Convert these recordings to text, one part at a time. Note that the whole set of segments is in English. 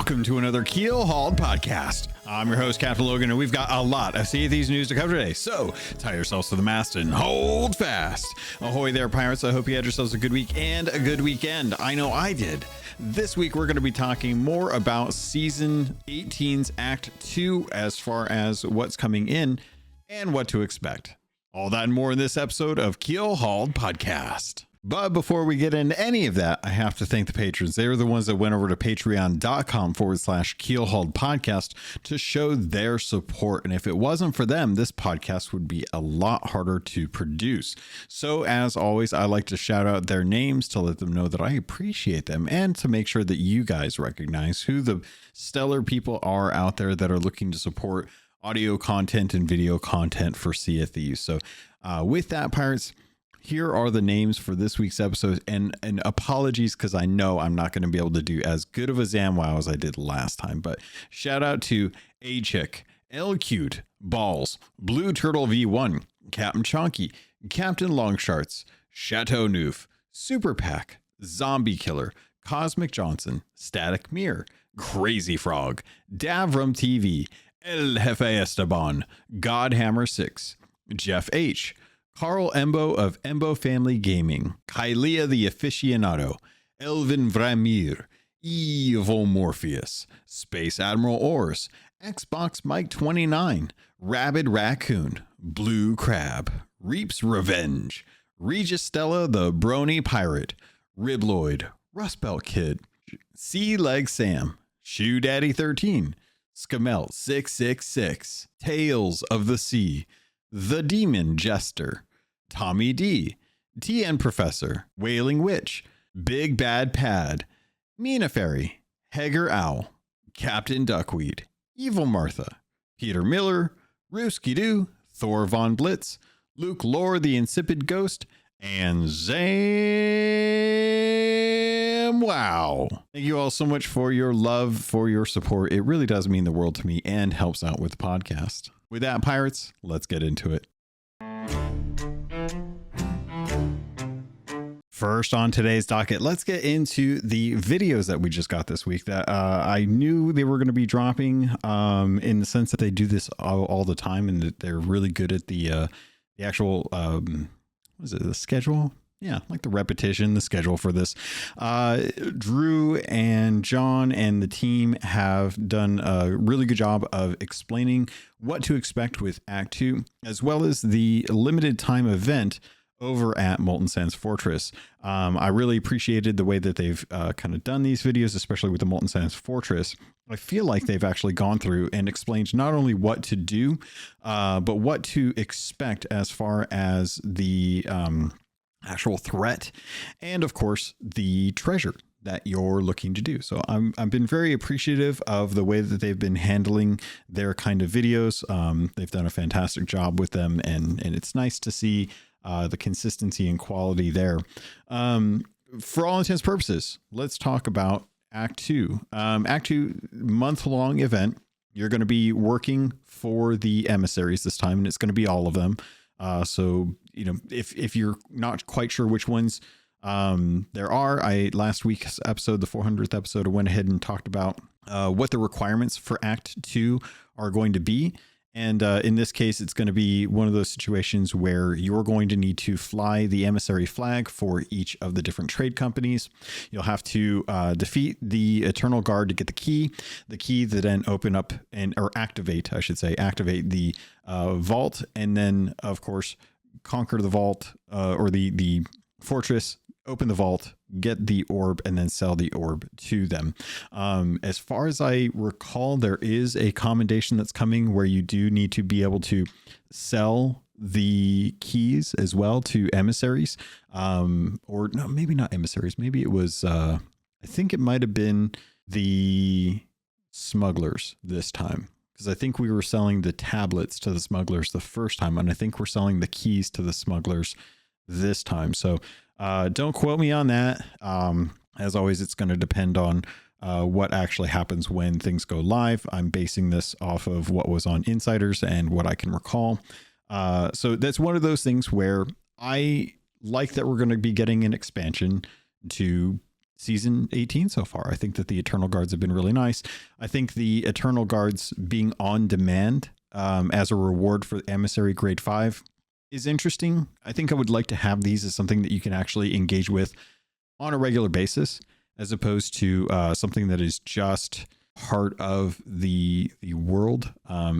Welcome to another Keelhauled podcast. I'm your host, CaptainLogun, and we've got a lot of Sea of Thieves news to cover today. So tie yourselves to the mast and hold fast. Ahoy there, pirates. I hope you had yourselves a good week and a good weekend. I know I did. This week, we're going to be talking more about Season 18's Act 2 as far as what's coming in and what to expect. All that and more in this episode of Keelhauled Podcast. But before we get into any of that, I have to thank the patrons. They are the ones that went over to patreon.com/Keelhauled podcast to show their support. And if it wasn't for them, this podcast would be a lot harder to produce. So as always, I like to shout out their names to let them know that I appreciate them and to make sure that you guys recognize who the stellar people are out there that are looking to support audio content and video content for Sea of Thieves. So with that, pirates, here are the names for this week's episode, and apologies because I know I'm not going to be able to do as good of a ZamWow as I did last time, but shout out to A-Chick, L-Cute, Balls, Blue Turtle V1, Captain Chonky, Captain Longsharts, Chateau Noof, Super Pack, Zombie Killer, Cosmic Johnson, Static Mirror, Crazy Frog, Davram TV, El Jefe Esteban, Godhammer 6, Jeff H., Carl Embo of Embo Family Gaming, Kylia the Aficionado, Elvin Vramir, Evil Morpheus, Space Admiral Ors, Xbox Mike 29, Rabid Raccoon, Blue Crab, Reap's Revenge, Regis Stella the Brony Pirate, Ribloid, Rustbelt Kid, Sea Leg Sam, Shoe Daddy 13, Skamelt 666, Tales of the Sea, The Demon Jester, Tommy D, TN Professor, Wailing Witch, Big Bad Pad, Mina Fairy, Hager Owl, Captain Duckweed, Evil Martha, Peter Miller, Rooski Doo, Thor Von Blitz, Luke Lore the Insipid Ghost, and Zam Wow. Thank you all so much for your love, for your support. It really does mean the world to me and helps out with the podcast. With that, pirates, let's get into it. First on today's docket, let's get into the videos that we just got this week that I knew they were going to be dropping in the sense that they do this all the time and that they're really good at the actual, what is it, the schedule? Yeah, like the repetition, the schedule for this. Drew and John and the team have done a really good job of explaining what to expect with Act 2, as well as the limited time event over at Molten Sands Fortress. I really appreciated the way that they've kind of done these videos, especially with the Molten Sands Fortress. I feel like they've actually gone through and explained not only what to do, but what to expect as far as the actual threat and of course the treasure that you're looking to do. So I've been very appreciative of the way that they've been handling their kind of videos. They've done a fantastic job with them, and it's nice to see the consistency and quality there. For all intents and purposes, let's talk about Act 2. Act 2 month-long event. You're going to be working for the emissaries this time, and it's going to be all of them. So, you know, if you're not quite sure which ones there are, last week's episode, the 400th episode, I went ahead and talked about what the requirements for Act 2 are going to be. And in this case, it's going to be one of those situations where you're going to need to fly the emissary flag for each of the different trade companies. You'll have to defeat the Eternal Guard to get the key to then open up or activate the vault. And then, of course, conquer the vault or the fortress, open the vault, get the orb, and then sell the orb to them. As far as I recall, there is a commendation that's coming where you do need to be able to sell the keys as well to emissaries, or no, maybe not emissaries. Maybe it was, I think it might've been the smugglers this time, because I think we were selling the tablets to the smugglers the first time, and I think we're selling the keys to the smugglers this time. So don't quote me on that. As always, it's going to depend on what actually happens when things go live. I'm basing this off of what was on Insiders and what I can recall. So that's one of those things where I like that we're going to be getting an expansion to season 18 so far. I think that the Eternal Guards have been really nice. I think the Eternal Guards being on demand as a reward for Emissary Grade 5 is interesting. I think I would like to have these as something that you can actually engage with on a regular basis, as opposed to something that is just part of the world.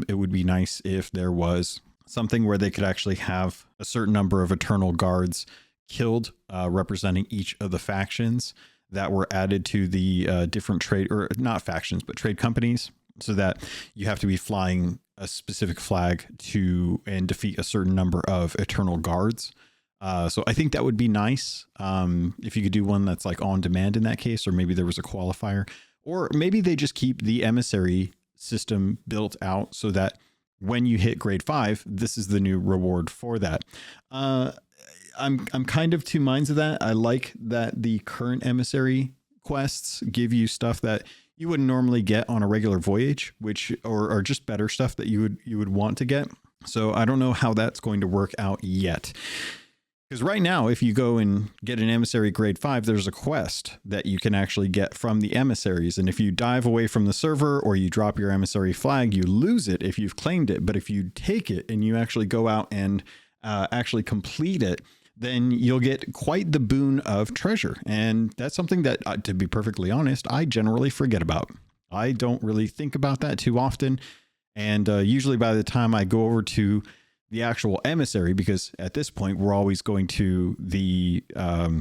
It would be nice if there was something where they could actually have a certain number of Eternal Guards killed, representing each of the factions that were added to the different trade, or not factions, but trade companies, so that you have to be flying a specific flag to and defeat a certain number of Eternal Guards. So I think that would be nice if you could do one that's like on demand in that case, or maybe there was a qualifier, or maybe they just keep the emissary system built out so that when you hit grade 5, this is the new reward for that. I'm kind of two minds of that. I like that the current emissary quests give you stuff that you wouldn't normally get on a regular voyage, which or just better stuff that you would want to get. So I don't know how that's going to work out yet. Because right now, if you go and get an emissary grade 5, there's a quest that you can actually get from the emissaries. And if you dive away from the server or you drop your emissary flag, you lose it if you've claimed it. But if you take it and you actually go out and actually complete it, then you'll get quite the boon of treasure. And that's something that, to be perfectly honest, I generally forget about. I don't really think about that too often. And usually by the time I go over to the actual emissary, because at this point we're always going to the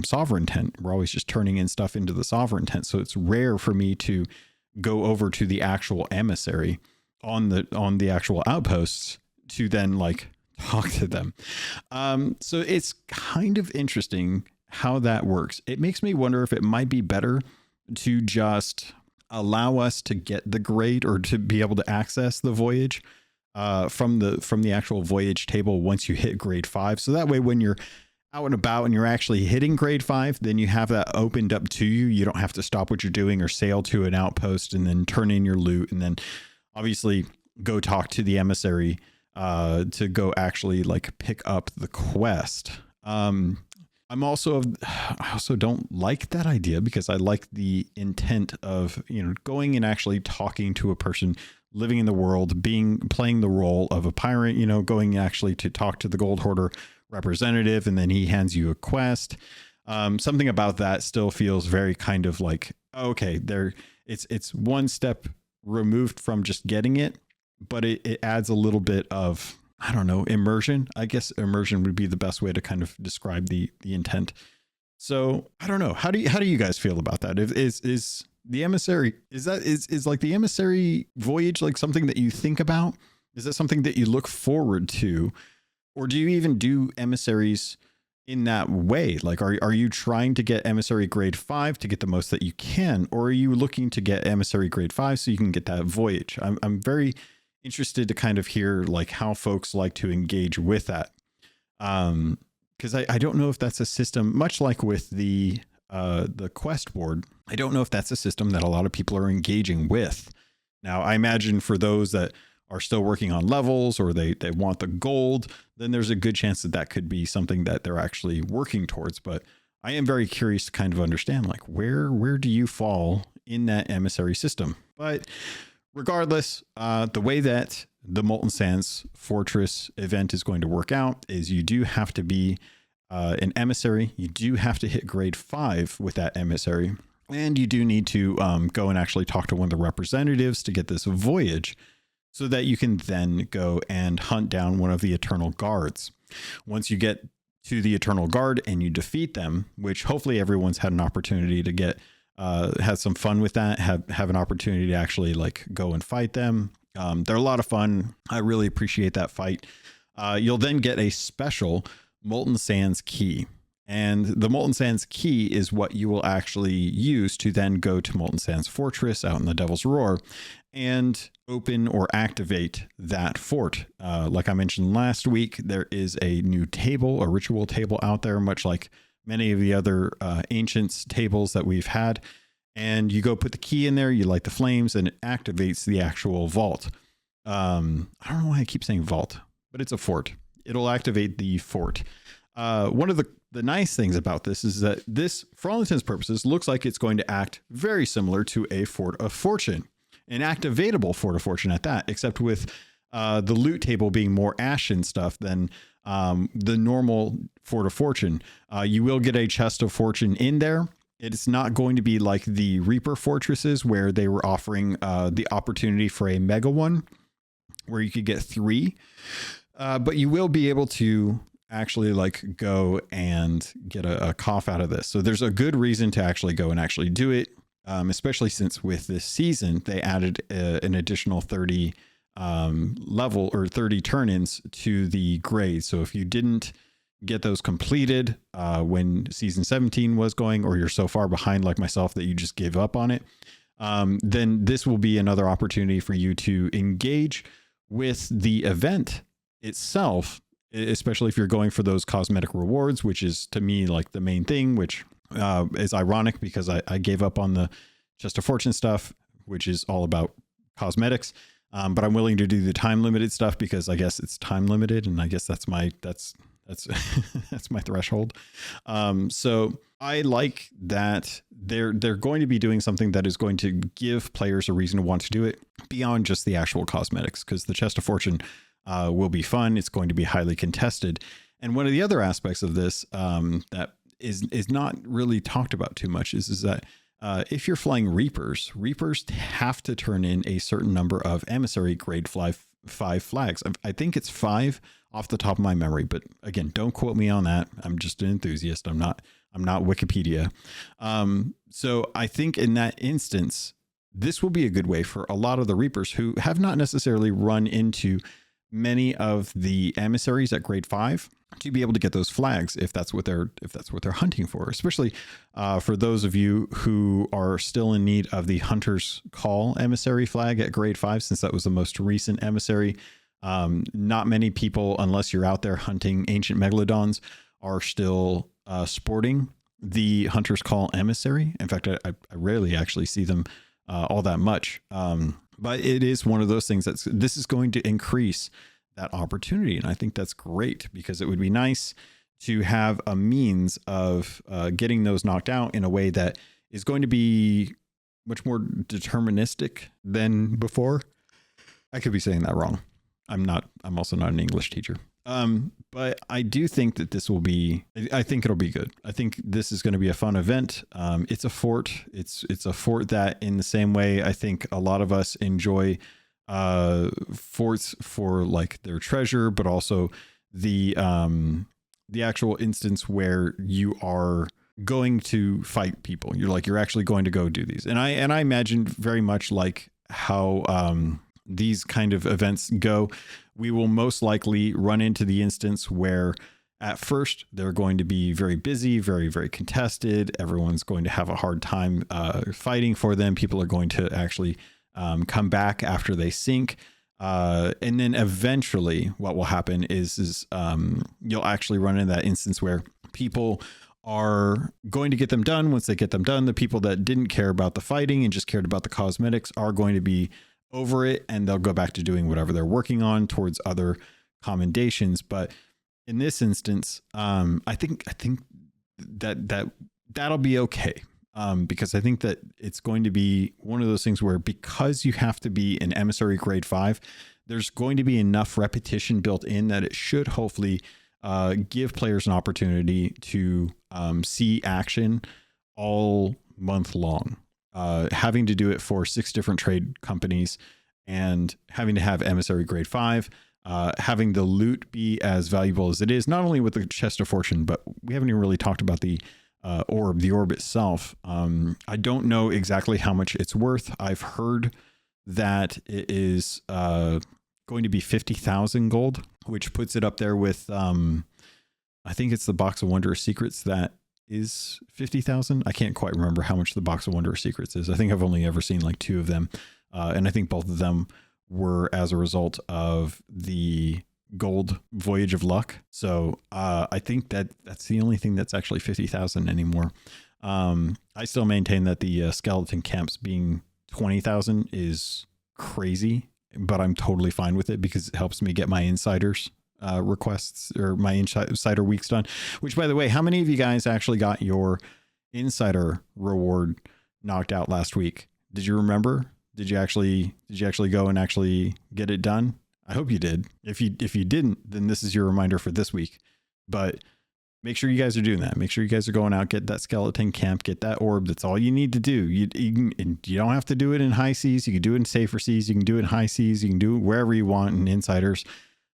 sovereign tent. We're always just turning in stuff into the sovereign tent. So it's rare for me to go over to the actual emissary on the actual outposts to then like talk to them. So it's kind of interesting how that works. It makes me wonder if it might be better to just allow us to get the grade, or to be able to access the voyage from the actual voyage table once you hit grade 5. So that way, when you're out and about and you're actually hitting grade 5, then you have that opened up to you. You don't have to stop what you're doing or sail to an outpost and then turn in your loot and then obviously go talk to the emissary to go actually like pick up the quest. I also don't like that idea, because I like the intent of, going and actually talking to a person living in the world, playing the role of a pirate, going actually to talk to the Gold Hoarder representative, and then he hands you a quest. Something about that still feels very kind of like, okay, it's one step removed from just getting it, but it adds a little bit of, I don't know, immersion. I guess immersion would be the best way to kind of describe the intent. So I don't know. How do you guys feel about that? Is the emissary, is like the emissary voyage like something that you think about? Is that something that you look forward to? Or do you even do emissaries in that way? Like, are you trying to get emissary grade 5 to get the most that you can? Or are you looking to get emissary grade 5 so you can get that voyage? I'm very interested to kind of hear like how folks like to engage with that. Because I don't know if that's a system, much like with the quest board. I don't know if that's a system that a lot of people are engaging with. Now, I imagine for those that are still working on levels, or they want the gold, then there's a good chance that could be something that they're actually working towards. But I am very curious to kind of understand, like, where do you fall in that emissary system? But regardless, the way that the Molten Sands Fortress event is going to work out is you do have to be an emissary. You do have to hit grade 5 with that emissary. And you do need to go and actually talk to one of the representatives to get this voyage, so that you can then go and hunt down one of the Eternal Guards. Once you get to the Eternal Guard and you defeat them, which hopefully everyone's had an opportunity to get, had some fun with that, have an opportunity to actually like go and fight them. They're a lot of fun. I really appreciate that fight. You'll then get a special Molten Sands key. And the Molten Sands key is what you will actually use to then go to Molten Sands Fortress out in the Devil's Roar and open or activate that fort. Like I mentioned last week, there is a new table, a ritual table out there, much like many of the other ancients tables that we've had. And you go put the key in there, you light the flames, and it activates the actual vault. I don't know why I keep saying vault, but it's a fort. It'll activate the fort. One of the the nice things about this is that this, for all intents and purposes, looks like it's going to act very similar to a Fort of Fortune, an activatable Fort of Fortune at that, except with the loot table being more ashen stuff than the normal Fort of Fortune. You will get a chest of fortune in there. It's not going to be like the Reaper fortresses where they were offering the opportunity for a mega one where you could get 3. But you will be able to actually like go and get a cough out of this. So there's a good reason to actually go and actually do it. Especially since with this season, they added an additional 30 level or 30 turn-ins to the grade. So if you didn't get those completed when season 17 was going, or you're so far behind like myself that you just gave up on it, then this will be another opportunity for you to engage with the event itself, especially if you're going for those cosmetic rewards, which is to me like the main thing, which is ironic because I gave up on the Chest of Fortune stuff, which is all about cosmetics. But I'm willing to do the time limited stuff because I guess it's time limited, and I guess that's my that's my threshold. So I like that they're going to be doing something that is going to give players a reason to want to do it beyond just the actual cosmetics, because the Chest of Fortune will be fun. It's going to be highly contested. And one of the other aspects of this that is not really talked about too much is that if you're flying Reapers have to turn in a certain number of emissary grade 5 flags. I think it's 5 off the top of my memory, but again, don't quote me on that. I'm just an enthusiast. I'm not Wikipedia. So I think in that instance, this will be a good way for a lot of the Reapers who have not necessarily run into many of the emissaries at grade 5 to be able to get those flags if that's what they're hunting for, especially for those of you who are still in need of the Hunter's Call emissary flag at grade 5, since that was the most recent emissary. Not many people, unless you're out there hunting ancient megalodons, are still sporting the Hunter's Call emissary. In fact, I rarely actually see them all that much. But it is one of those things this is going to increase that opportunity. And I think that's great because it would be nice to have a means of getting those knocked out in a way that is going to be much more deterministic than before. I could be saying that wrong. I'm also not an English teacher. But I do think that this will be, I think it'll be good. I think this is going to be a fun event. It's a fort. It's a fort that, in the same way, I think a lot of us enjoy forts for like their treasure, but also the actual instance where you are going to fight people. You're actually going to go do these. And I imagine very much like how these kind of events go. We will most likely run into the instance where at first they're going to be very busy, very, very contested. Everyone's going to have a hard time fighting for them. People are going to actually come back after they sink. And then eventually what will happen is you'll actually run into that instance where people are going to get them done. Once they get them done, the people that didn't care about the fighting and just cared about the cosmetics are going to be over it, and they'll go back to doing whatever they're working on towards other commendations. But in this instance, I think that'll be okay. Because I think that it's going to be one of those things where, because you have to be an emissary grade 5, there's going to be enough repetition built in that it should hopefully give players an opportunity to see action all month long. Having to do it for 6 different trade companies and having to have emissary grade 5, having the loot be as valuable as it is, not only with the Chest of Fortune, but we haven't even really talked about the orb itself. I don't know exactly how much it's worth. I've heard that it is going to be 50,000 gold, which puts it up there with I think it's the Box of Wondrous Secrets that is 50,000. I can't quite remember how much the Box of Wondrous Secrets is. I think I've only ever seen like 2 of them. And I think both of them were as a result of the gold Voyage of Luck. So I think that's the only thing that's actually 50,000 anymore. I still maintain that the skeleton camps being 20,000 is crazy, but I'm totally fine with it because it helps me get my insiders requests or my insider weeks done. Which, by the way, how many of you guys actually got your insider reward knocked out last week? Did you remember? Did you actually go and actually get it done? I hope you did. If you didn't, then this is your reminder for this week. But make sure you guys are doing that. Make sure you guys are going out, get that skeleton camp, get that orb. That's all you need to do. You don't have to do it in high seas. You can do it in safer seas. You can do it in high seas. You can do it wherever you want in insiders.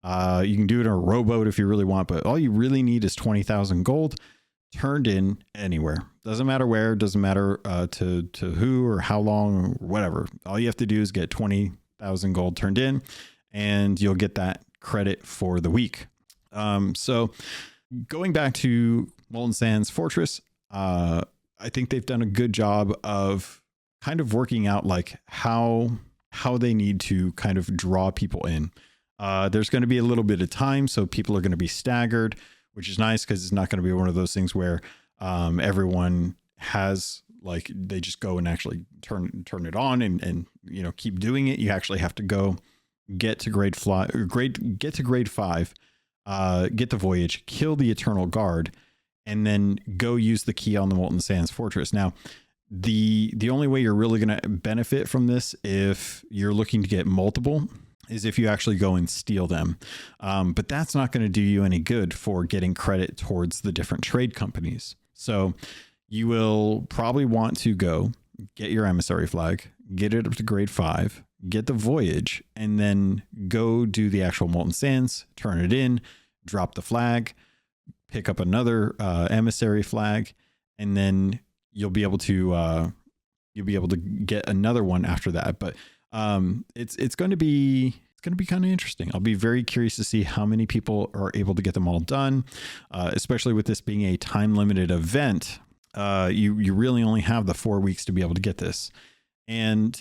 You can do it in a rowboat if you really want, but all you really need is 20,000 gold turned in anywhere. Doesn't matter where, doesn't matter to who or how long or whatever. All you have to do is get 20,000 gold turned in and you'll get that credit for the week. So going back to Molten Sands Fortress, I think they've done a good job of kind of working out like how they need to kind of draw people in. There's going to be a little bit of time, so people are going to be staggered, which is nice because it's not going to be one of those things where everyone has like they just go and actually turn it on and keep doing it. You actually have to go get to grade 5, get the voyage, kill the Eternal Guard, and then go use the key on the Molten Sands Fortress. Now, the only way you're really going to benefit from this, if you're looking to get multiple, is if you actually go and steal them. But that's not going to do you any good for getting credit towards the different trade companies. So you will probably want to go get your emissary flag, get it up to grade 5, get the voyage, and then go do the actual Molten Sands, turn it in, drop the flag, pick up another emissary flag, and then you'll be able to get another one after that. But it's going to be kind of interesting. I'll be very curious to see how many people are able to get them all done, especially with this being a time limited event. You really only have the 4 weeks to be able to get this. And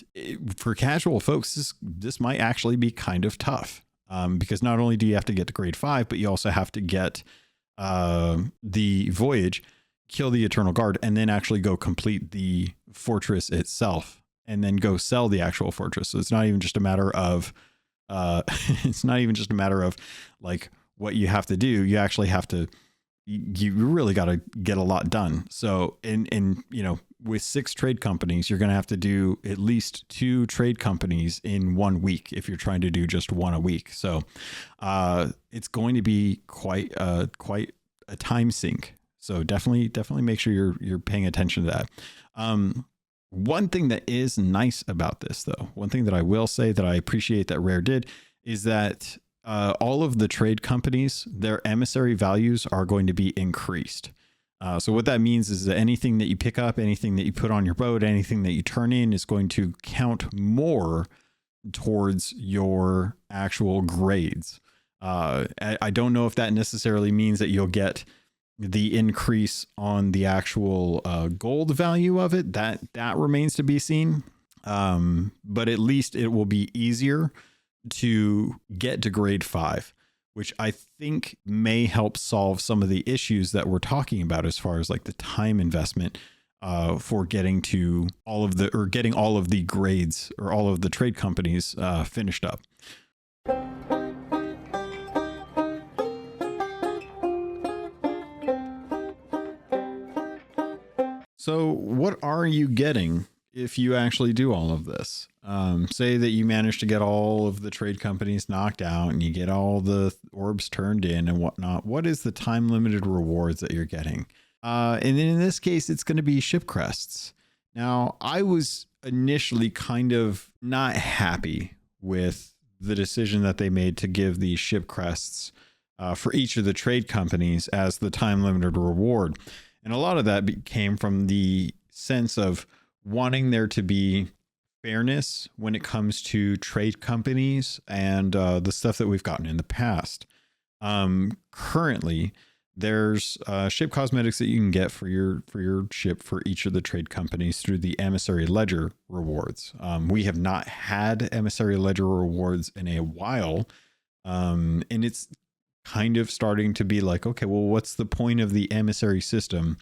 for casual folks, this might actually be kind of tough, because not only do you have to get to grade 5, but you also have to get the voyage, kill the Eternal Guard, and then actually go complete the fortress itself, and then go sell the actual fortress. So it's not even just a matter of like what you have to do. You actually have to. You really got to get a lot done. So with 6 trade companies, you're going to have to do at least 2 trade companies in 1 week if you're trying to do just one a week. So it's going to be quite a time sink. So definitely make sure you're paying attention to that. One thing that is nice about this, though, one thing that I will say that I appreciate that Rare did, is that all of the trade companies, their emissary values are going to be increased. So what that means is that anything that you pick up, anything that you put on your boat, anything that you turn in is going to count more towards your actual grades. I don't know if that necessarily means that you'll get the increase on the actual gold value of it. That remains to be seen. But at least it will be easier to get to grade 5, which I think may help solve some of the issues that we're talking about as far as like the time investment for getting to getting all of the grades or all of the trade companies finished up. So what are you getting if you actually do all of this? Say that you manage to get all of the trade companies knocked out and you get all the orbs turned in and whatnot. What is the time limited rewards that you're getting? And then in this case, it's going to be ship crests. Now, I was initially kind of not happy with the decision that they made to give these ship crests for each of the trade companies as the time limited reward. And a lot of that came from the sense of wanting there to be fairness when it comes to trade companies and the stuff that we've gotten in the past. Currently, there's ship cosmetics that you can get for your ship for each of the trade companies through the emissary ledger rewards. We have not had emissary ledger rewards in a while, and it's kind of starting to be like, okay, well, what's the point of the emissary system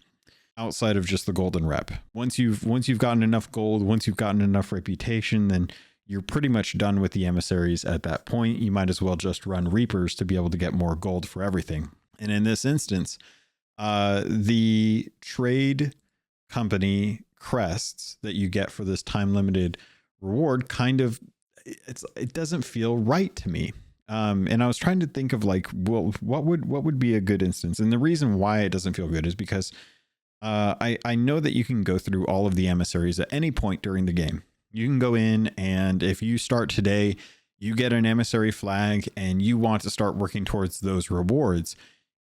outside of just the golden rep? Once you've gotten enough gold, once you've gotten enough reputation, then you're pretty much done with the emissaries at that point. You might as well just run Reapers to be able to get more gold for everything. And in this instance, the trade company crests that you get for this time limited reward it doesn't feel right to me. And I was trying to think of like, well, what would be a good instance? And the reason why it doesn't feel good is because I know that you can go through all of the emissaries at any point during the game. You can go in, and if you start today, you get an emissary flag and you want to start working towards those rewards,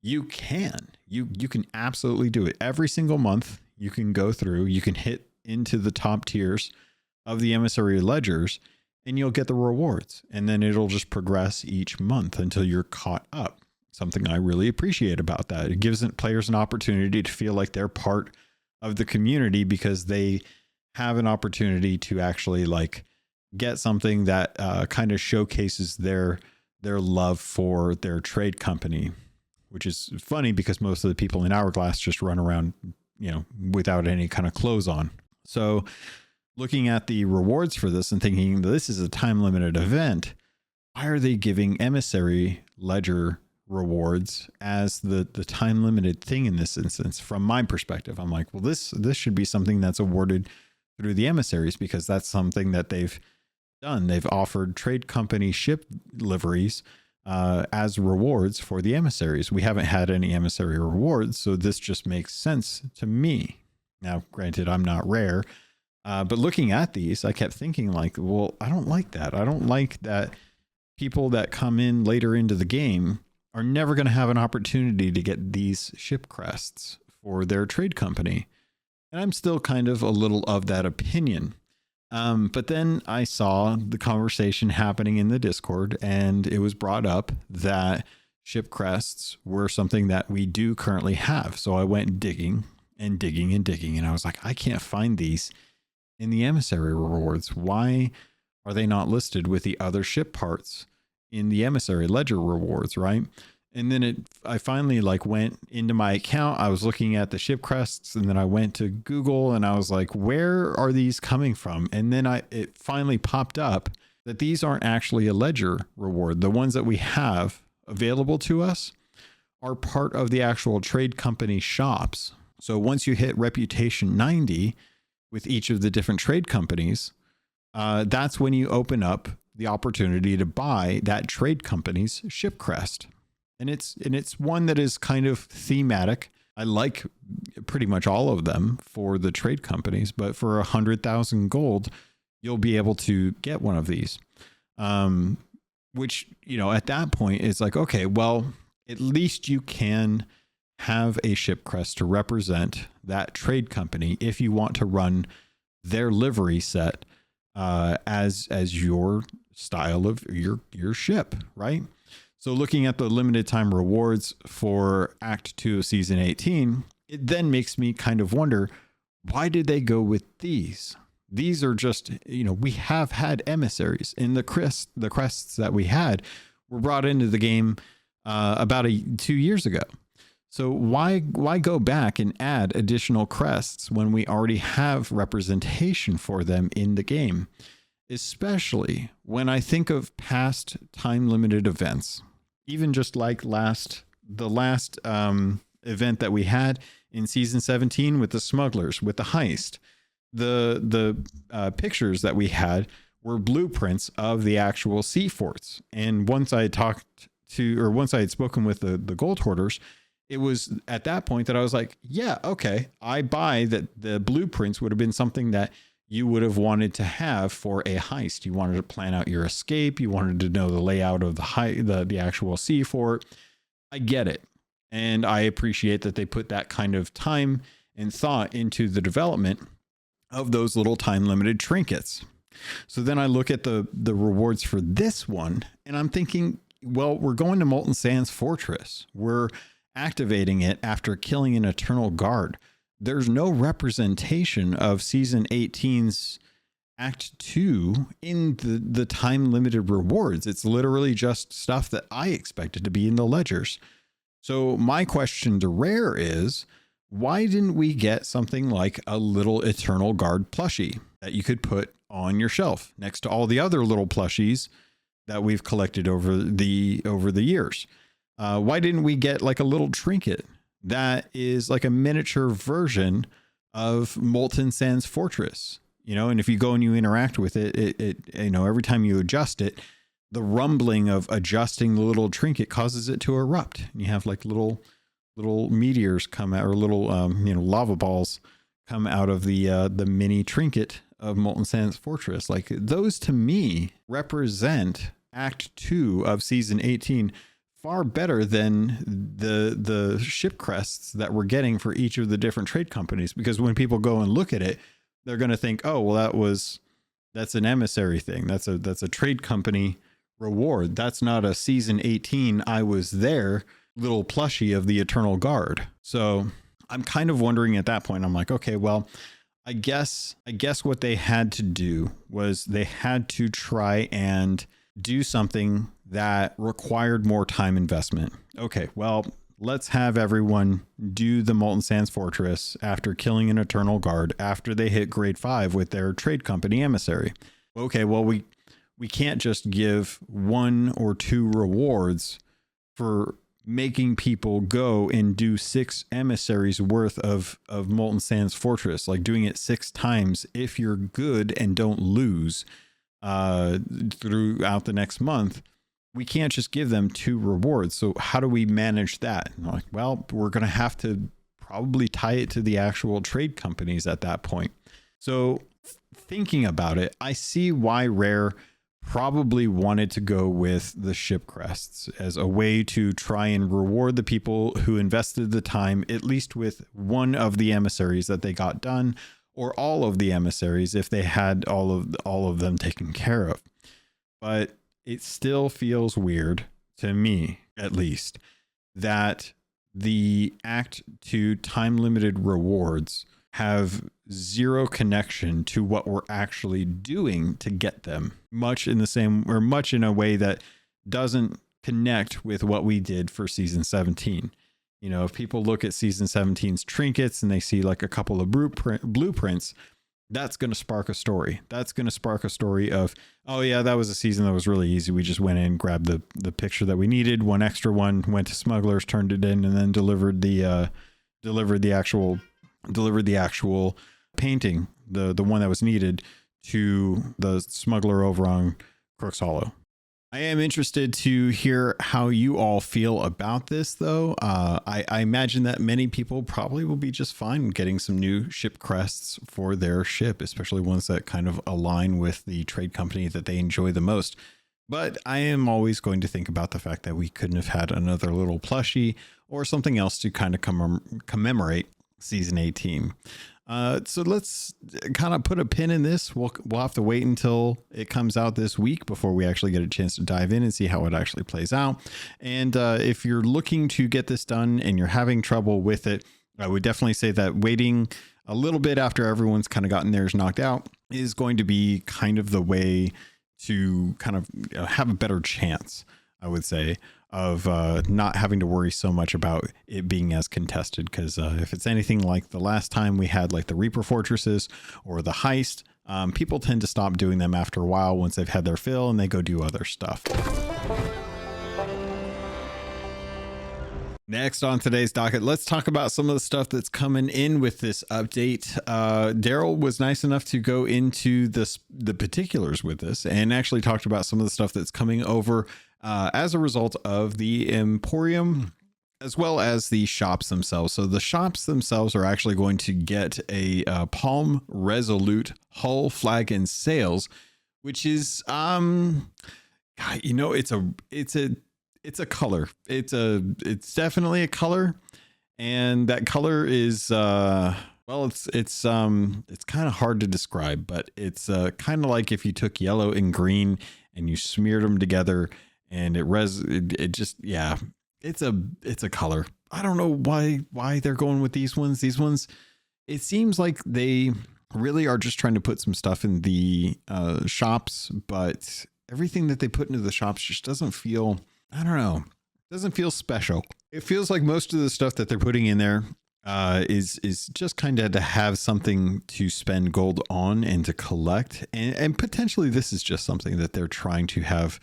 you can. You can absolutely do it. Every single month you can go through, you can hit into the top tiers of the emissary ledgers and you'll get the rewards. And then it'll just progress each month until you're caught up. Something I really appreciate about that. It gives players an opportunity to feel like they're part of the community because they have an opportunity to actually like get something that kind of showcases their love for their trade company, which is funny because most of the people in Hourglass just run around, without any kind of clothes on. So looking at the rewards for this and thinking this is a time limited event, why are they giving emissary ledger rewards as the time limited thing in this instance? From my perspective, I'm like, well, this should be something that's awarded through the emissaries because that's something that they've done. They've offered trade company ship liveries as rewards for the emissaries. We haven't had any emissary rewards, so this just makes sense to me. Now, granted, I'm not rare, but looking at these, I kept thinking like, well, I don't like that. I don't like that people that come in later into the game are never going to have an opportunity to get these ship crests for their trade company. And I'm still kind of a little of that opinion. But then I saw the conversation happening in the Discord, and it was brought up that ship crests were something that we do currently have. So I went digging and digging and digging, and I was like, I can't find these in the emissary rewards. Why are they not listed with the other ship parts in the emissary ledger rewards, right? And then I finally like went into my account. I was looking at the ship crests, and then I went to Google and I was like, where are these coming from? And then it finally popped up that these aren't actually a ledger reward. The ones that we have available to us are part of the actual trade company shops. So once you hit reputation 90 with each of the different trade companies, that's when you open up the opportunity to buy that trade company's ship crest. And it's one that is kind of thematic. I like pretty much all of them for the trade companies, but for 100,000 gold, you'll be able to get one of these. Which, at that point is like, okay, well, at least you can have a ship crest to represent that trade company if you want to run their livery set as your style of your ship, right? So looking at the limited time rewards for Act 2 of Season 18, it then makes me kind of wonder, why did they go with these? These are just, we have had emissaries, and the crests that we had were brought into the game about 2 years ago. So why go back and add additional crests when we already have representation for them in the game? Especially when I think of past time limited events, even just like the last event that we had in Season 17 with the smugglers, with the heist. The pictures that we had were blueprints of the actual sea forts. And once I had spoken with the Gold Hoarders, it was at that point that I was like, yeah, okay, I buy that the blueprints would have been something that you would have wanted to have for a heist. You wanted to plan out your escape. You wanted to know the layout of the actual sea fort. I get it. And I appreciate that they put that kind of time and thought into the development of those little time limited trinkets. So then I look at the rewards for this one, and I'm thinking, well, we're going to Molten Sands Fortress. We're activating it after killing an Eternal Guard. There's no representation of Season 18's Act 2 in the time limited rewards. It's literally just stuff that I expected to be in the ledgers. So my question to Rare is, why didn't we get something like a little Eternal Guard plushie that you could put on your shelf next to all the other little plushies that we've collected over the years. Why didn't we get like a little trinket that is like a miniature version of Molten Sands Fortress? You know, and if you go and you interact with it, you know, every time you adjust it, the rumbling of adjusting the little trinket causes it to erupt. And you have like little meteors come out, or little you know, lava balls come out of the mini trinket of Molten Sands Fortress. Like, those to me represent Act 2 of Season 18 far better than the ship crests that we're getting for each of the different trade companies. Because when people go and look at it, they're going to think, oh, well, that's an emissary thing. That's a trade company reward. That's not a Season 18 I was there little plushie of the Eternal Guard. So I'm kind of wondering at that point, I'm like, okay, well, I guess what they had to do was they had to try and do something that required more time investment. Okay, well, let's have everyone do the Molten Sands Fortress after killing an Eternal Guard after they hit grade 5 with their trade company emissary. Okay, well, we can't just give 1 or 2 rewards for making people go and do 6 emissaries worth of Molten Sands Fortress, like doing it 6 times if you're good and don't lose throughout the next month. We can't just give them 2 rewards. So how do we manage that? And I'm like, well, we're going to have to probably tie it to the actual trade companies at that point. So thinking about it, I see why Rare probably wanted to go with the ship crests as a way to try and reward the people who invested the time, at least with one of the emissaries that they got done, or all of the emissaries if they had all of them taken care of. But it still feels weird to me, at least, that the Act 2 time limited rewards have zero connection to what we're actually doing to get them, much in a way that doesn't connect with what we did for Season 17. You know, if people look at Season 17's trinkets and they see like a couple of blueprints, that's going to spark a story. That's going to spark a story of, oh yeah, that was a season that was really easy. We just went in, grabbed the picture that we needed, one extra one, went to smugglers, turned it in, and then delivered the actual painting, the one that was needed, to the smuggler over on Crook's Hollow. I am interested to hear how you all feel about this, though. I imagine that many people probably will be just fine getting some new ship crests for their ship, especially ones that kind of align with the trade company that they enjoy the most. But I am always going to think about the fact that we couldn't have had another little plushie or something else to kind of commemorate Season 18. So let's kind of put a pin in this. We'll have to wait until it comes out this week before we actually get a chance to dive in and see how it actually plays out. And if you're looking to get this done and you're having trouble with it, I would definitely say that waiting a little bit after everyone's kind of gotten theirs knocked out is going to be kind of the way to kind of have a better chance, I would say, of not having to worry so much about it being as contested. Because if it's anything like the last time we had like the Reaper Fortresses or the Heist, people tend to stop doing them after a while once they've had their fill and they go do other stuff. Next on today's docket, let's talk about some of the stuff that's coming in with this update. Daryl was nice enough to go into the particulars with us and actually talked about some of the stuff that's coming over as a result of the Emporium, as well as the shops themselves. So the shops themselves are actually going to get a Palm Resolute hull, flag, and sails, which is it's a color. It's definitely a color, and that color is it's kind of hard to describe, but it's kind of like if you took yellow and green and you smeared them together, and it's a color. I don't know why they're going with these ones. These ones, it seems like they really are just trying to put some stuff in the shops, but everything that they put into the shops just doesn't feel, I don't know, doesn't feel special. It feels like most of the stuff that they're putting in there is just kind of to have something to spend gold on and to collect, and potentially this is just something that they're trying to have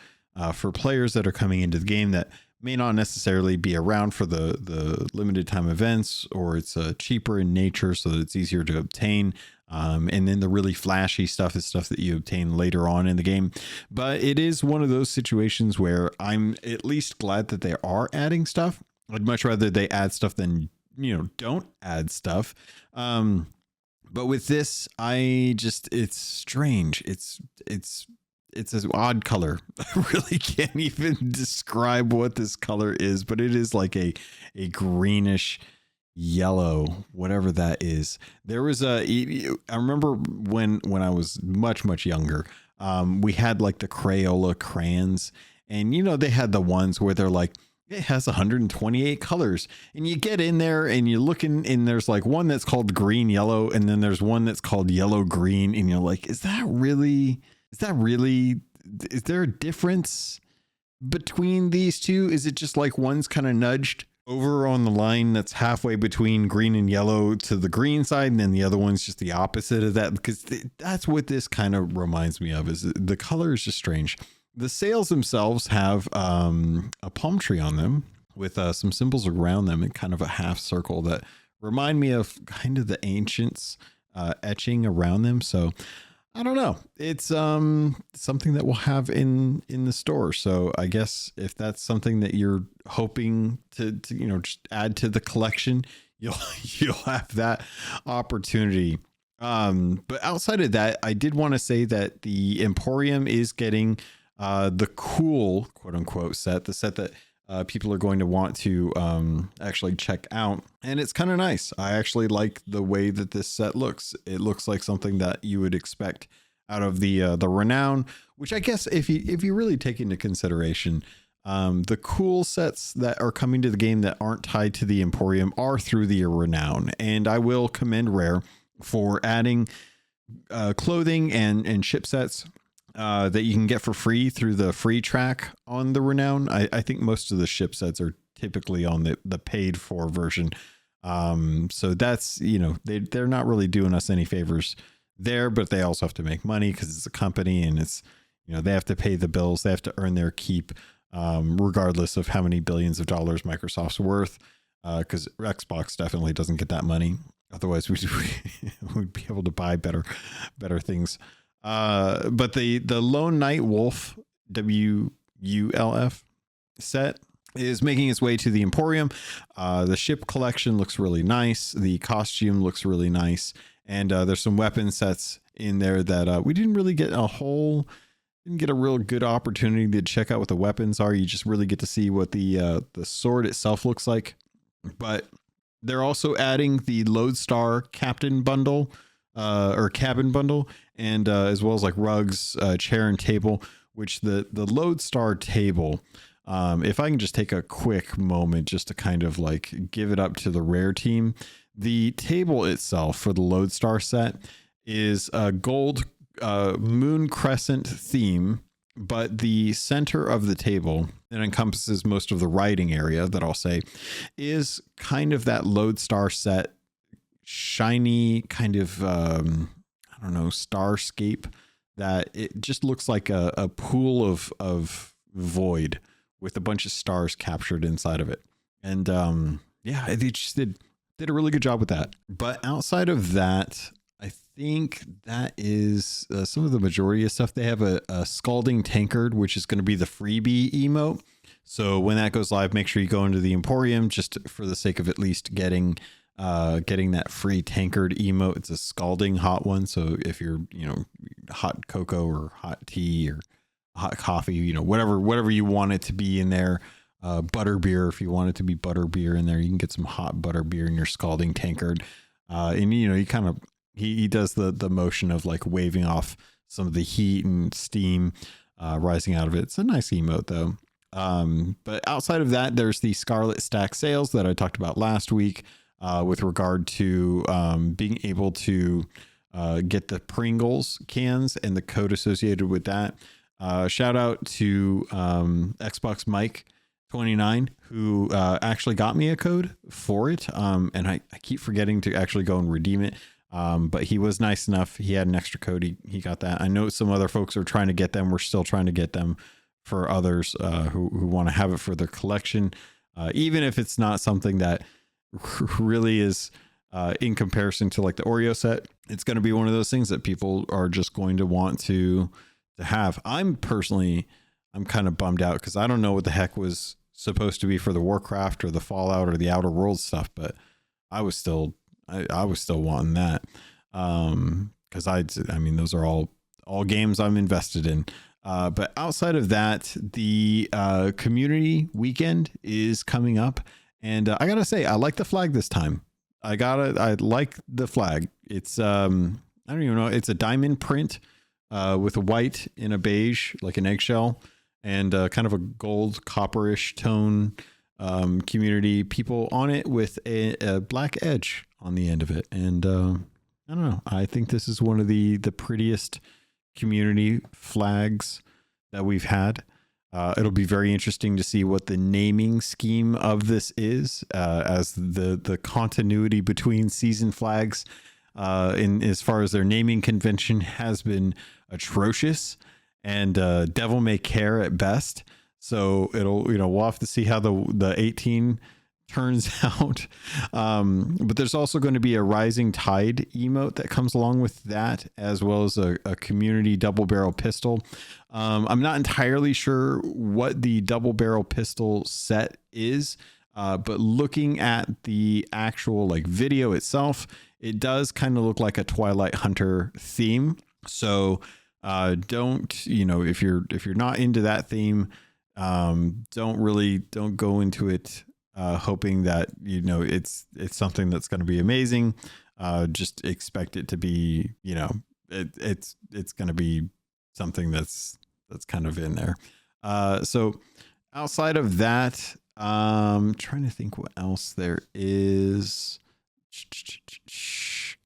for players that are coming into the game that may not necessarily be around for the limited time events, or it's cheaper in nature so that it's easier to obtain. And then the really flashy stuff is stuff that you obtain later on in the game. But it is one of those situations where I'm at least glad that they are adding stuff. I'd much rather they add stuff than, don't add stuff. But with this, it's strange. It's an odd color. I really can't even describe what this color is, but it is like a greenish yellow, whatever that is. There was I remember when I was much younger, we had like the Crayola crayons, and they had the ones where they're like, it has 128 colors, and you get in there and you look in, and there's like one that's called green yellow, and then there's one that's called yellow green, and you're like, is there a difference between these two? Is it just like one's kind of nudged over on the line that's halfway between green and yellow to the green side, and then the other one's just the opposite of that? Because that's what this kind of reminds me of, is the color is just strange. The sails themselves have a palm tree on them with some symbols around them in kind of a half circle that remind me of kind of the ancients etching around them. So I don't know. It's something that we'll have in the store. So I guess if that's something that you're hoping to just add to the collection, you'll have that opportunity. But outside of that, I did want to say that the Emporium is getting the cool quote unquote set, the set that people are going to want to actually check out. And it's kind of nice. I actually like the way that this set looks. It looks like something that you would expect out of the Renown, which I guess if you really take into consideration, the cool sets that are coming to the game that aren't tied to the Emporium are through the Renown. And I will commend Rare for adding clothing and ship sets that you can get for free through the free track on the Renown. I think most of the ship sets are typically on the paid for version. So that's, they're not really doing us any favors there, but they also have to make money because it's a company, and it's, they have to pay the bills. They have to earn their keep, regardless of how many billions of dollars Microsoft's worth, because Xbox definitely doesn't get that money. Otherwise we'd be able to buy better things. But the Lone Night Wolf WULF set is making its way to the Emporium. The ship collection looks really nice. The costume looks really nice. And there's some weapon sets in there that we didn't get a real good opportunity to check out what the weapons are. You just really get to see what the sword itself looks like. But they're also adding the Lodestar Captain bundle, or cabin bundle, and as well as like rugs, chair and table, which the Lodestar table, if I can just take a quick moment just to kind of like give it up to the Rare team. The table itself for the Lodestar set is a gold moon crescent theme, but the center of the table that encompasses most of the writing area, that I'll say, is kind of that Lodestar set shiny kind of starscape, that it just looks like a pool of void with a bunch of stars captured inside of it. And they just did a really good job with that. But outside of that, I think that is some of the majority of stuff. They have a Scalding Tankard, which is going to be the freebie emote. So when that goes live, make sure you go into the Emporium just for the sake of at least getting that free tankard emote. It's a scalding hot one. So if you're, hot cocoa or hot tea or hot coffee, whatever you want it to be in there, butter beer, if you want it to be butter beer in there, you can get some hot butter beer in your Scalding Tankard. And he does the motion of like waving off some of the heat and steam rising out of it. It's a nice emote though. But outside of that, there's the Scarlet Stack sales that I talked about last week, with regard to being able to get the Pringles cans and the code associated with that. Shout out to Xbox Mike 29 who actually got me a code for it. And I keep forgetting to actually go and redeem it. But he was nice enough. He had an extra code. He got that. I know some other folks are trying to get them. We're still trying to get them for others who want to have it for their collection. Even if it's not something that really is in comparison to like the Oreo set, it's going to be one of those things that people are just going to want to have. I'm kind of bummed out because I don't know what the heck was supposed to be for the Warcraft or the Fallout or the Outer Worlds stuff, but I was still wanting that. Cause I mean, those are all games I'm invested in. But outside of that, the community weekend is coming up, and I gotta say, I like the flag this time. I like the flag. It's I don't even know. It's a diamond print with a white and a beige, like an eggshell, and kind of a gold copperish tone. Community people on it with a black edge on the end of it, and I don't know. I think this is one of the prettiest community flags that we've had. It'll be very interesting to see what the naming scheme of this is, as the continuity between season flags in as far as their naming convention has been atrocious and devil may care at best. So we'll have to see how the 18 turns out. But there's also going to be a rising tide emote that comes along with that, as well as a community double barrel pistol. I'm not entirely sure what the double barrel pistol set is, but looking at the actual like video itself, it does kind of look like a Twilight Hunter theme. So don't if you're not into that theme, don't go into it hoping that it's something that's going to be amazing. Just expect it to be it's going to be something that's kind of in there. So outside of that, trying to think what else there is.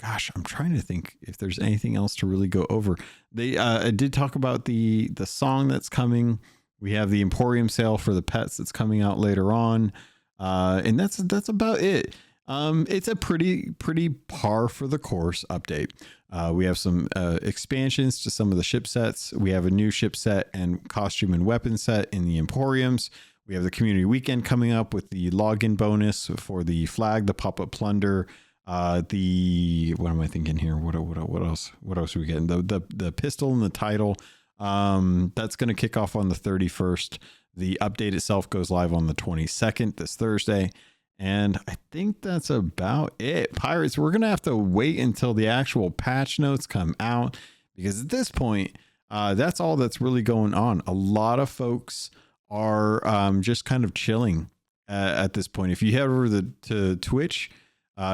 Gosh, I'm trying to think if there's anything else to really go over. I did talk about the song that's coming. We have the Emporium sale for the pets that's coming out later on. And that's about it. It's a pretty par for the course update. We have some expansions to some of the ship sets. We have a new ship set and costume and weapon set in the Emporiums. We have the community weekend coming up with the login bonus for the flag, the pop-up plunder, what am I thinking here? What else? What else are we getting? The pistol and the title. That's going to kick off on the 31st. The update itself goes live on the 22nd, this Thursday. And I think that's about it. Pirates, we're going to have to wait until the actual patch notes come out, because at this point, that's all that's really going on. A lot of folks are just kind of chilling at this point. If you head over to Twitch,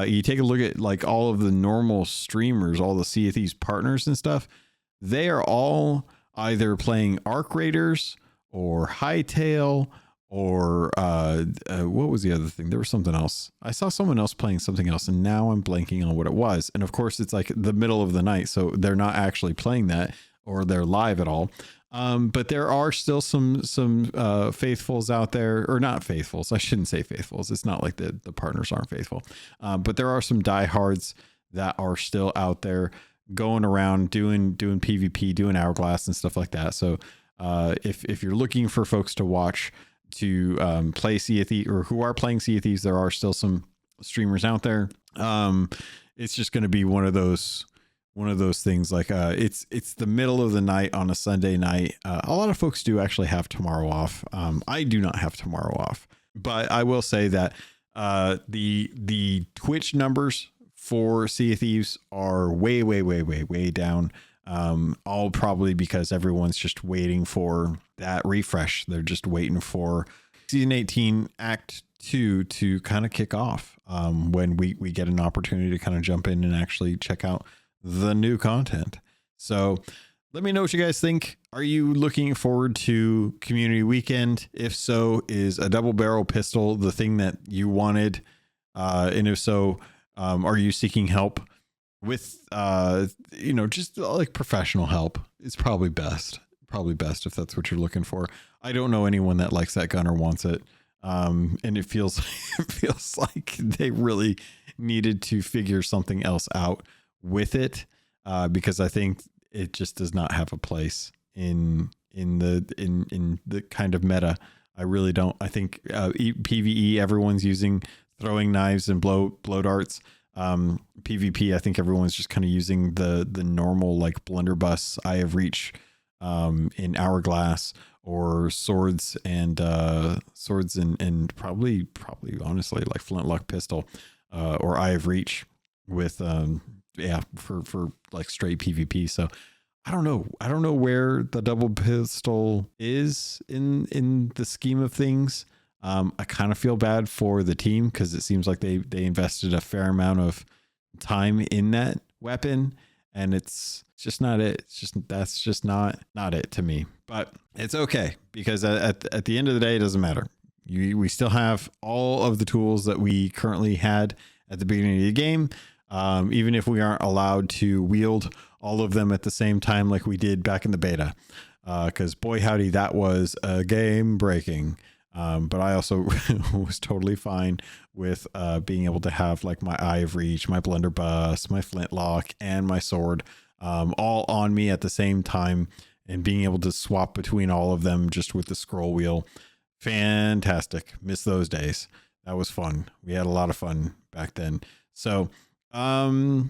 you take a look at like all of the normal streamers, all the Sea of Thieves partners and stuff, they are all either playing Arc Raiders or Hightail or what was the other thing? There was something else. I saw someone else playing something else, and now I'm blanking on what it was. And of course, it's like the middle of the night, so they're not actually playing that, or they're live at all. But there are still some faithfuls out there, or not faithfuls. I shouldn't say faithfuls. It's not like the partners aren't faithful. But there are some diehards that are still out there going around doing PvP, doing Hourglass and stuff like that. So if you're looking for folks to watch to play Sea of Thieves, or who are playing Sea of Thieves, there are still some streamers out there. It's just going to be one of those things, like it's the middle of the night on a Sunday night. A lot of folks do actually have tomorrow off. I do not have tomorrow off, but I will say that the Twitch numbers for Sea of Thieves are way down. All probably because everyone's just waiting for that refresh. They're just waiting for season 18 act 2 to kind of kick off, when we get an opportunity to kind of jump in and actually check out the new content. So let me know what you guys think. Are you looking forward to community weekend? If so, is a double barrel pistol the thing that you wanted? And if so, are you seeking help with just like professional help? It's probably best if that's what you're looking for. I don't know anyone that likes that gun or wants it. And it feels it feels like they really needed to figure something else out with it, because I think it just does not have a place in the kind of meta. I really don't. I think PvE, everyone's using throwing knives and blow darts. PvP, I think everyone's just kind of using the normal like blunderbuss, eye of reach, in hourglass, or swords and probably honestly like flintlock pistol, or eye of reach with for like straight PvP. So I don't know where the double pistol is in the scheme of things. I kind of feel bad for the team because it seems like they invested a fair amount of time in that weapon, and it's just not it. That's just not it to me. But it's okay, because at the end of the day, it doesn't matter. We still have all of the tools that we currently had at the beginning of the game, even if we aren't allowed to wield all of them at the same time like we did back in the beta, because boy howdy, that was a game breaking. But I also was totally fine with being able to have like my eye of reach, my blunderbuss, my flintlock, and my sword all on me at the same time, and being able to swap between all of them just with the scroll wheel. Fantastic. Miss those days. That was fun. We had a lot of fun back then. So I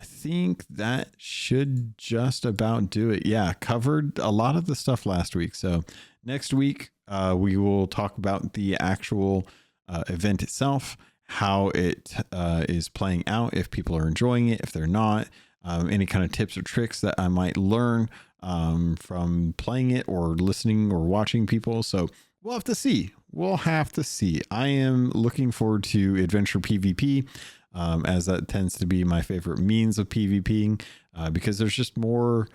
think that should just about do it. Yeah, covered a lot of the stuff last week. So next week, we will talk about the actual event itself, how it is playing out, if people are enjoying it, if they're not, any kind of tips or tricks that I might learn from playing it or listening or watching people. So we'll have to see. I am looking forward to adventure PvP, as that tends to be my favorite means of PvPing, because there's just more.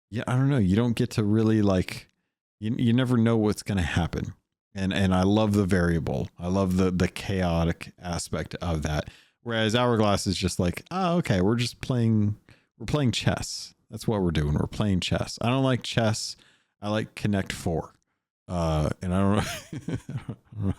Yeah, I don't know. You don't get to really like. You never know what's going to happen. And I love the variable. I love the chaotic aspect of that. Whereas Hourglass is just like, oh, okay, we're playing chess. That's what we're doing. We're playing chess. I don't like chess. I like Connect 4. And I don't know.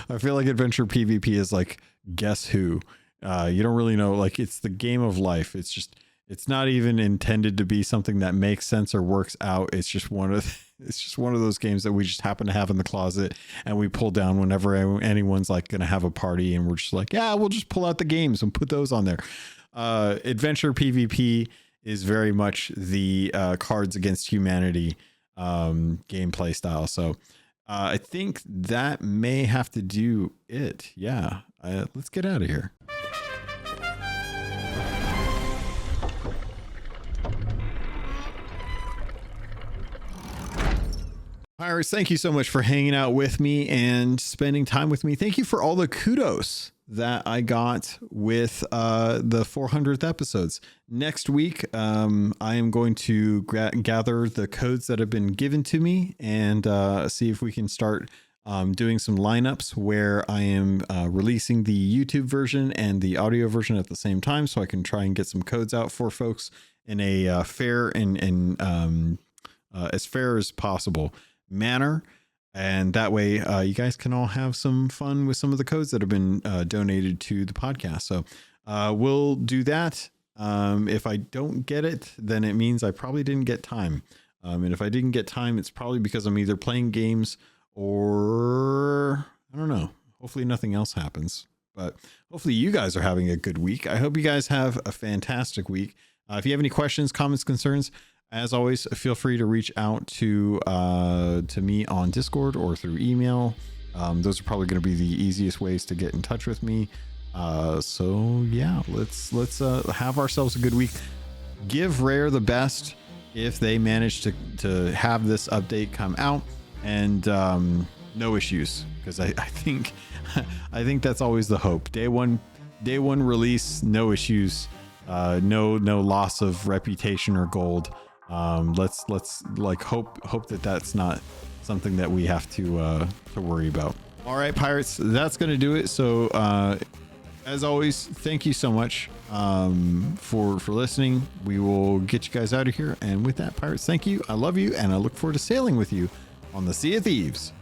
I feel like adventure PvP is like Guess Who. You don't really know. Like, it's the game of life. It's not even intended to be something that makes sense or works out. It's just one of those games that we just happen to have in the closet, and we pull down whenever anyone's like going to have a party, and we're just like, yeah, we'll just pull out the games and put those on there. Adventure PvP is very much the Cards Against Humanity gameplay style. So I think that may have to do it. Yeah, let's get out of here. Pirates, thank you so much for hanging out with me and spending time with me. Thank you for all the kudos that I got with the 400th episodes. Next week, I am going to gather the codes that have been given to me and see if we can start doing some lineups where I am releasing the YouTube version and the audio version at the same time, so I can try and get some codes out for folks in a fair and as fair as possible manner, and that way you guys can all have some fun with some of the codes that have been donated to the podcast. So we'll do that. If I don't get it, then it means I probably didn't get time, and if I didn't get time, it's probably because I'm either playing games or I don't know. Hopefully nothing else happens, but hopefully you guys are having a good week. I hope you guys have a fantastic week. If you have any questions, comments, concerns, as always, feel free to reach out to me on Discord or through email. Those are probably going to be the easiest ways to get in touch with me. So yeah, let's have ourselves a good week. Give Rare the best if they manage to have this update come out, and no issues, because I think that's always the hope. Day one release, no issues, no loss of reputation or gold. Let's like hope that that's not something that we have to worry about. All right, Pirates, that's going to do it. So, as always, thank you so much, for listening. We will get you guys out of here. And with that, Pirates, thank you. I love you. And I look forward to sailing with you on the Sea of Thieves.